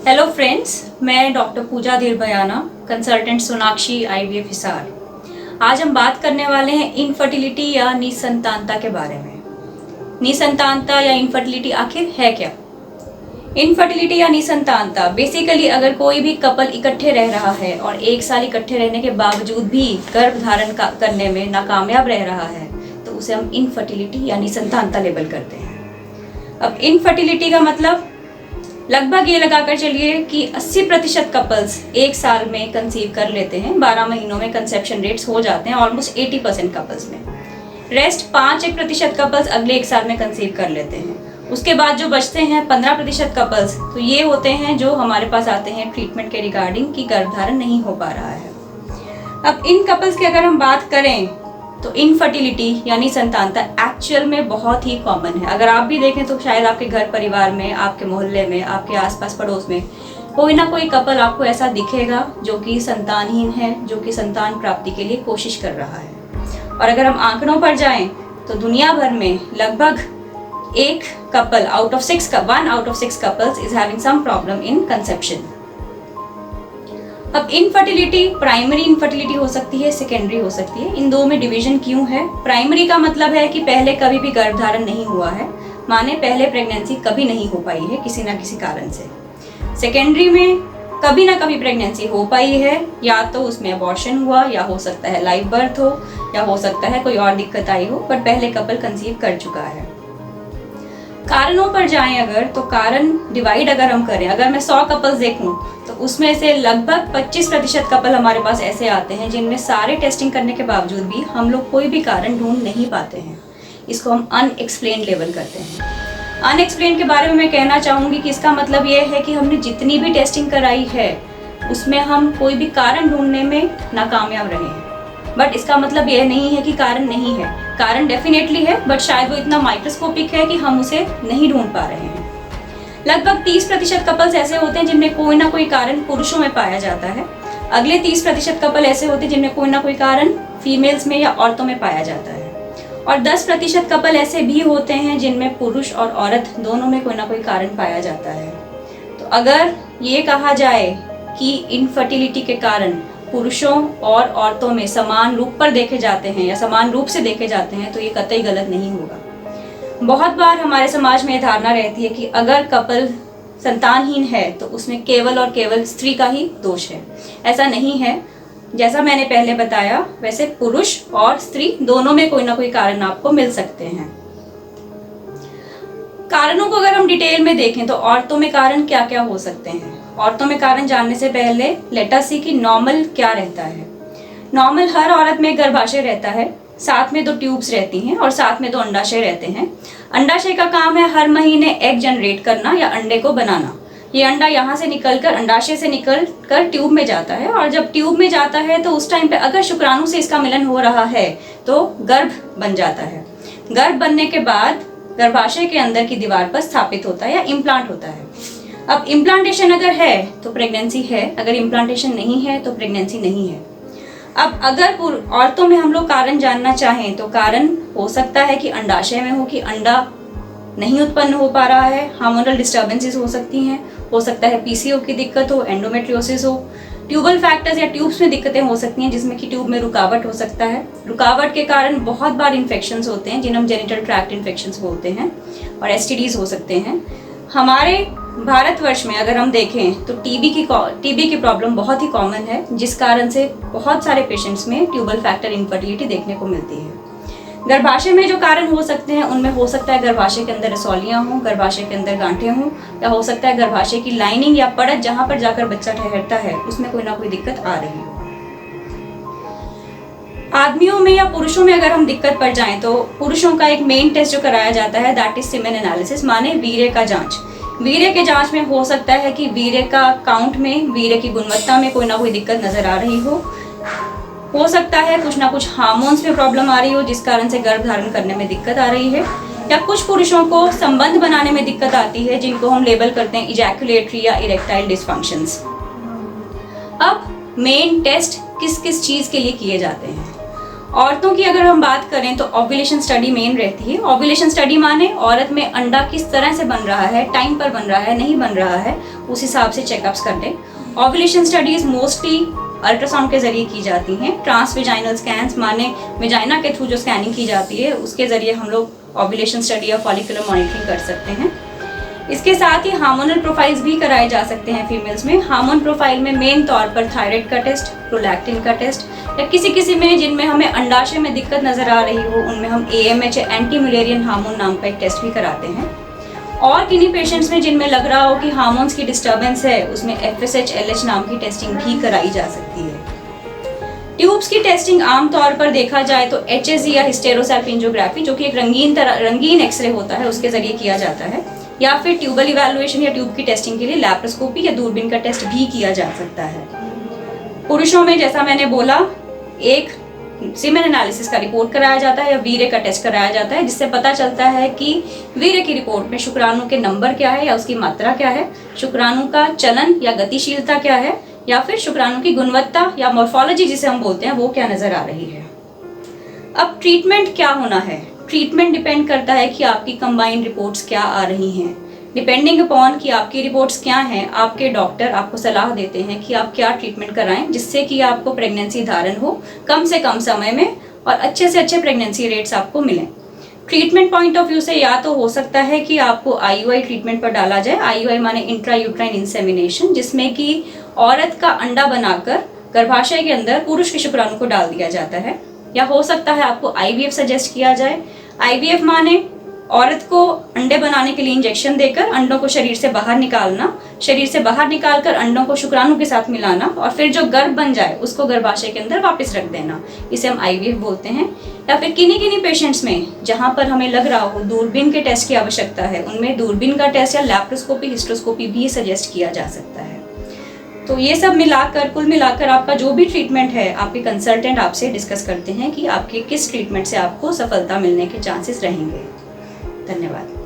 Hello friends, मैं doctor पूजा धीरभयाना, consultant Sonakshi IVF Hisar. आज हम बात करने वाले हैं इनफर्टिलिटी या निसंतानता के बारे में। निसंतानता या इनफर्टिलिटी आखिर है क्या? इनफर्टिलिटी या निसंतानता बेसिकली अगर कोई भी कपल इकट्ठे रह रहा है और 1 साल इकट्ठे रहने के बावजूद भी गर्भ धारण करने में नाकामयाब रह रहा है तो उसे हम इनफर्टिलिटी या निसंतानता लेबल करते हैं। अब इनफर्टिलिटी का मतलब लगभग ये लगाकर चलिए कि 80% कपल्स 1 साल में कंसीव कर लेते हैं। 12 महीनों में कंसेप्शन रेट्स हो जाते हैं ऑलमोस्ट 80% कपल्स में। रेस्ट 5% कपल्स अगले 1 साल में कंसीव कर लेते हैं। उसके बाद जो बचते हैं 15% कपल्स, तो ये होते हैं जो हमारे पास आते हैं ट्रीटमेंट के रिगार्डिंग कि गर्भधारण नहीं हो पा रहा है। अब इन कपल्स की अगर हम बात करें तो इनफर्टिलिटी यानी संतानता एक्चुअल में बहुत ही कॉमन है। अगर आप भी देखें तो शायद आपके घर परिवार में, आपके मोहल्ले में, आपके आसपास पड़ोस में कोई ना कोई कपल आपको ऐसा दिखेगा जो कि संतानहीन है, जो कि संतान प्राप्ति के लिए कोशिश कर रहा है। और अगर हम आंकड़ों पर जाएं तो दुनिया भर में लगभग 1 couple out of 6 couples is having some problem in conception. अब इनफर्टिलिटी प्राइमरी इनफर्टिलिटी हो सकती है, सेकेंडरी हो सकती है। इन दो में डिवीजन क्यों है? प्राइमरी का मतलब है कि पहले कभी भी गर्भधारण नहीं हुआ है, माने पहले प्रेगनेंसी कभी नहीं हो पाई है किसी ना किसी कारण से। सेकेंडरी में कभी ना कभी प्रेगनेंसी हो पाई है, या तो उसमें अबॉर्शन हुआ, या हो सकता है लाइव बर्थ हो, या हो सकता है कोई और दिक्कत आई हो, पर पहले कपल कंसीव कर चुका है। कारणों पर जाएं अगर तो कारण डिवाइड अगर हम करें, अगर मैं 100 कपल्स देखूं तो उसमें से लगभग 25% कपल हमारे पास ऐसे आते हैं जिनमें सारे टेस्टिंग करने के बावजूद भी हम लोग कोई भी कारण ढूंढ नहीं पाते हैं। इसको हम अनएक्सप्लेन्ड लेवल करते हैं। अनएक्सप्लेन्ड के बारे में मैं कहना चाहूँगी कि इसका मतलब ये है कि हमने जितनी भी टेस्टिंग कराई है उसमें हम कोई भी कारण ढूंढने में नाकामयाब रहे हैं। बट इसका मतलब यह नहीं है कि कारण नहीं है, कारण डेफिनेटली है, बट शायद वो इतना माइक्रोस्कोपिक है कि हम उसे नहीं ढूंढ पा रहे हैं। लगभग 30% कपल्स ऐसे होते हैं जिनमें कोई ना कोई कारण पुरुषों में पाया जाता है। अगले 30% कपल ऐसे होते हैं जिनमें कोई ना कोई कारण फीमेल्स में या औरतों में पाया जाता है। और 10% कपल ऐसे भी होते हैं जिनमें पुरुष और औरत दोनों में कोई ना कोई कारण पाया जाता है। तो अगर ये कहा जाए कि इनफर्टिलिटी के कारण पुरुषों और औरतों में समान रूप पर देखे जाते हैं या समान रूप से देखे जाते हैं तो ये कतई गलत नहीं होगा। बहुत बार हमारे समाज में धारणा रहती है कि अगर कपल संतानहीन है तो उसमें केवल और केवल स्त्री का ही दोष है। ऐसा नहीं है। जैसा मैंने पहले बताया वैसे पुरुष और स्त्री दोनों में कोई ना कोई कारण आपको मिल सकते हैं। कारणों को अगर हम डिटेल में देखें तो औरतों में कारण क्या क्या हो सकते हैं। औरतों में कारण जानने से पहले लेट अस सी कि नॉर्मल क्या रहता है। नॉर्मल हर औरत में गर्भाशय रहता है, साथ में 2 ट्यूब्स रहती हैं और साथ में 2 अंडाशय रहते हैं। अंडाशय का काम है हर महीने एग जनरेट करना या अंडे को बनाना। ये अंडा यहाँ से निकलकर अंडाशय से निकलकर ट्यूब में जाता है, और जब ट्यूब में जाता है तो उस टाइम पे अगर शुक्राणु से इसका मिलन हो रहा है तो गर्भ बन जाता है। गर्भ बनने के बाद गर्भाशय के अंदर की दीवार पर स्थापित होता है या इम्प्लांट होता है। अब इम्प्लांटेशन अगर है तो प्रेगनेंसी है, अगर इम्प्लांटेशन नहीं है तो प्रेगनेंसी नहीं है। अब अगर औरतों में हम लोग कारण जानना चाहें तो कारण हो सकता है कि अंडाशय में हो कि अंडा नहीं उत्पन्न हो पा रहा है, हार्मोनल डिस्टर्बेंसेस हो सकती हैं, हो सकता है पीसीओ की दिक्कत हो, एंडोमेट्रियोसिस हो, ट्यूबल फैक्टर्स या ट्यूब्स में दिक्कतें हो सकती हैं जिसमें कि ट्यूब में रुकावट हो सकता है। रुकावट के कारण बहुत बार इन्फेक्शंस होते हैं जिन्हें हम जेनिटल ट्रैक्ट इन्फेक्शंस बोलते हैं, और एसटीडीज हो सकते हैं। हमारे भारतवर्ष में अगर हम देखें तो टीबी की प्रॉब्लम बहुत ही कॉमन है, जिस कारण से बहुत सारे पेशेंट्स में ट्यूबल फैक्टर इनफर्टिलिटी देखने को मिलती है। गर्भाशय में जो कारण हो सकते हैं उनमें हो सकता है गर्भाशय के अंदर रसौलियाँ हों, गर्भाशय के अंदर गांठें हों, या हो सकता है गर्भाशय की लाइनिंग या परत जहाँ पर जाकर बच्चा ठहरता है उसमें कोई ना कोई दिक्कत आ रही हो। आदमियों में या पुरुषों में अगर हम दिक्कत पर जाएं तो पुरुषों का एक मेन टेस्ट जो कराया जाता है दैट इज सीमेन एनालिसिस, माने वीर्य का जांच। वीर्य के जांच में हो सकता है कि वीर्य का काउंट में, वीर्य की गुणवत्ता में कोई ना कोई दिक्कत नजर आ रही हो सकता है कुछ ना कुछ हार्मोन्स में प्रॉब्लम आ रही हो जिस कारण से गर्भ धारण करने में दिक्कत आ रही है, या कुछ पुरुषों को संबंध बनाने में दिक्कत आती है जिनको हम लेबल करते हैं इजैकुलेटरी या इरेक्टाइल डिसफंक्शंस। अब मेन टेस्ट किस किस चीज के लिए किए जाते हैं? औरतों की अगर हम बात करें तो ओव्यूलेशन स्टडी मेन रहती है। ओव्यूलेशन स्टडी माने औरत में अंडा किस तरह से बन रहा है, टाइम पर बन रहा है, नहीं बन रहा है, उस हिसाब से चेकअप्स करने। ओव्यूलेशन स्टडीज मोस्टली अल्ट्रासाउंड के जरिए की जाती हैं। ट्रांसवेजाइनल स्कैन्स माने वेजाइना के थ्रू जो स्कैनिंग की जाती है उसके जरिए हम लोग ओव्यूलेशन स्टडी या फॉलिकुलर मॉनिटरिंग कर सकते हैं। इसके साथ ही हार्मोनल प्रोफाइल्स भी कराए जा सकते हैं फीमेल्स में। हार्मोन प्रोफाइल में मेन तौर पर थायराइड का टेस्ट, प्रोलैक्टिन का टेस्ट, या किसी में जिनमें हमें अंडाशय में दिक्कत नजर आ रही हो उनमें हम AMH एंटी मुलेरियन हार्मोन नाम का एक टेस्ट भी कराते हैं। और किन्हीं पेशेंट्स में जिनमें लग रहा हो कि हार्मोन्स की डिस्टर्बेंस है उसमें FSH LH नाम की टेस्टिंग भी कराई जा सकती है। ट्यूब्स की टेस्टिंग आमतौर पर देखा जाए तो HSG या हिस्टेरोसैल्पिंजियोग्राफी जो कि एक रंगीन एक्सरे होता है उसके जरिए किया जाता है, या फिर ट्यूबल इवैल्यूएशन या ट्यूब की टेस्टिंग के लिए लैप्रोस्कोपी या दूरबीन का टेस्ट भी किया जा सकता है। पुरुषों में जैसा मैंने बोला एक सीमेन एनालिसिस का रिपोर्ट कराया जाता है या वीर्य का टेस्ट कराया जाता है, जिससे पता चलता है कि वीर्य की रिपोर्ट में शुक्राणु के नंबर क्या है या उसकी मात्रा क्या है, शुक्राणु का चलन या गतिशीलता क्या है, या फिर शुक्राणु की गुणवत्ता या मॉर्फोलॉजी जिसे हम बोलते हैं वो क्या नजर आ रही है। अब ट्रीटमेंट क्या होना है? ट्रीटमेंट डिपेंड करता है कि आपकी कंबाइंड रिपोर्ट्स क्या आ रही हैं। डिपेंडिंग अपॉन कि आपकी रिपोर्ट्स क्या हैं, आपके डॉक्टर आपको सलाह देते हैं कि आप क्या ट्रीटमेंट कराएं जिससे कि आपको प्रेगनेंसी धारण हो कम से कम समय में और अच्छे से अच्छे प्रेगनेंसी रेट्स आपको मिलें। ट्रीटमेंट पॉइंट ऑफ व्यू से या तो हो सकता है कि आपको IUI ट्रीटमेंट पर डाला जाए। IUI माने इंट्रा यूट्राइन इंसेमिनेशन, जिसमें कि औरत का अंडा बनाकर गर्भाशय के अंदर पुरुष के शुक्राणु को डाल दिया जाता है। या हो सकता है आपको IVF सजेस्ट किया जाए। IVF माने औरत को अंडे बनाने के लिए इंजेक्शन देकर अंडों को शरीर से बाहर निकालना, शरीर से बाहर निकालकर अंडों को शुक्राणु के साथ मिलाना और फिर जो गर्भ बन जाए उसको गर्भाशय के अंदर वापस रख देना, इसे हम IVF बोलते हैं। या फिर किन्हीं पेशेंट्स में जहां पर हमें लग रहा हो दूरबीन के टेस्ट की आवश्यकता है उनमें दूरबीन का टेस्ट या लैप्रोस्कोपी हिस्टेरोस्कोपी भी सजेस्ट किया जा सकता है। तो ये सब मिलाकर कुल मिलाकर आपका जो भी ट्रीटमेंट है आपके कंसल्टेंट आपसे डिस्कस करते हैं कि आपके किस ट्रीटमेंट से आपको सफलता मिलने के चांसेस रहेंगे। धन्यवाद।